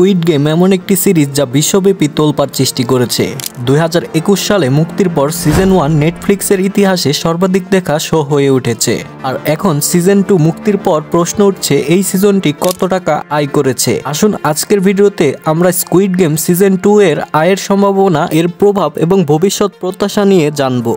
Squid game এমন একটি series যা বিশ্বব্যাপী তোলপাড় সৃষ্টি করেছে। 2021 সালে মুক্তির পর সিজন 1 নেটফ্লিক্সের ইতিহাসে সর্বাধিক দেখা শো হয়ে উঠেছে। আর এখন সিজন 2 মুক্তির পর প্রশ্ন উঠছে এই সিজনটি কত টাকা আয় করেছে। আসুন আজকের ভিডিওতে আমরা স্কুইড গেম সিজন 2 এর আয়ের সম্ভাবনা, এর প্রভাব এবং ভবিষ্যৎ প্রত্যাশা নিয়ে জানব।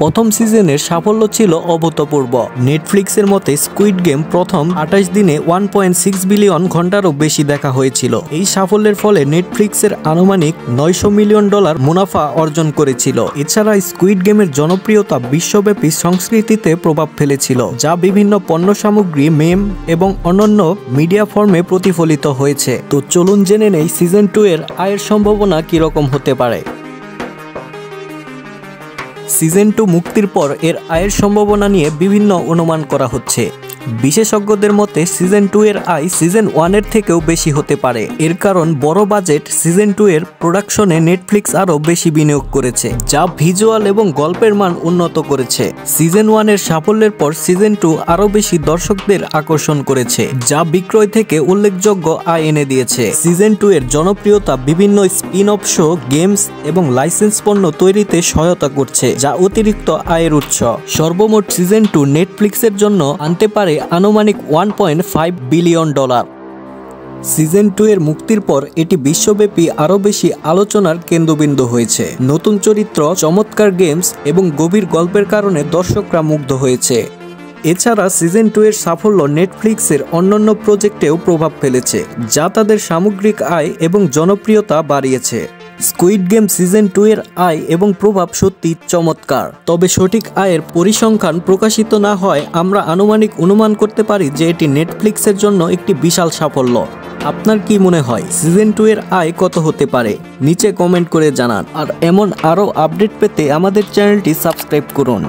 প্রথম সিজনের সাফল্য ছিল অভূতপূর্ব। নেটফ্লিক্সের মতে স্কুইড গেম প্রথম 28 দিনে 1.6 বিলিয়ন ঘন্টারও বেশি দেখা হয়েছিল। এই সাফল্যের ফলে নেটফ্লিক্সের আনুমানিক $900 মিলিয়ন মুনাফা অর্জন করেছিল। এছাড়া স্কুইড গেমের জনপ্রিয়তা বিশ্বব্যাপী সংস্কৃতিতে প্রভাব ফেলেছিল, যা বিভিন্ন পণ্য সামগ্রী, মেম এবং অন্যান্য মিডিয়া ফর্মে প্রতিফলিত হয়েছে। তো চলুন জেনে নেই সিজন 2 এর আয়ের সম্ভাবনা কিরকম হতে পারে। সিজন 2 মুক্তির পর এর আয়ের সম্ভাবনা নিয়ে বিভিন্ন অনুমান করা হচ্ছে। বিশেষজ্ঞদের মতে সিজন 2 এর আয় সিজন 1 এর থেকেও বেশি হতে পারে। এর কারণ বড় বাজেট সিজন 2 এর প্রোডাকশনে নেটফ্লিক্স আরও বেশি বিনিয়োগ করেছে, যা ভিজুয়াল এবং গল্পের মান উন্নত করেছে। সিজন 1 এর সাফল্যের পর সিজন 2 আরও বেশি দর্শকদের আকর্ষণ করেছে, যা বিক্রয় থেকে উল্লেখযোগ্য আয় এনে দিয়েছে। সিজন 2 এর জনপ্রিয়তা বিভিন্ন স্পিন অফ শো, গেমস এবং লাইসেন্স পণ্য তৈরিতে সহায়তা করছে, যা অতিরিক্ত আয়ের উৎস। সর্বমোট সিজন 2 নেটফ্লিক্সের জন্য আনতে পারে আনুমানিক $1.5 বিলিয়ন। সিজন 2 এর মুক্তির পর এটি বিশ্বব্যাপী আরও বেশি আলোচনার কেন্দ্রবিন্দু হয়েছে। নতুন চরিত্র, চমৎকার গেমস এবং গভীর গল্পের কারণে দর্শকরা মুগ্ধ হয়েছে। এছাড়া সিজন 2 এর সাফল্য নেটফ্লিক্সের অন্যান্য প্রজেক্টেও প্রভাব ফেলেছে, যা তাদের সামগ্রিক আয় এবং জনপ্রিয়তা বাড়িয়েছে। স্কুইড গেম সিজন 2 এর আয় এবং প্রভাব সত্যি চমৎকার, তবে সঠিক আয়ের পরিসংখ্যান প্রকাশিত না হয় আমরা আনুমানিক অনুমান করতে পারি যে এটি নেটফ্লিক্সের জন্য একটি বিশাল সাফল্য। আপনার কি মনে হয় সিজন 2 এর আয় কত হতে পারে? নিচে কমেন্ট করে জানান। আর এমন আরও আপডেট পেতে আমাদের চ্যানেলটি সাবস্ক্রাইব করুন।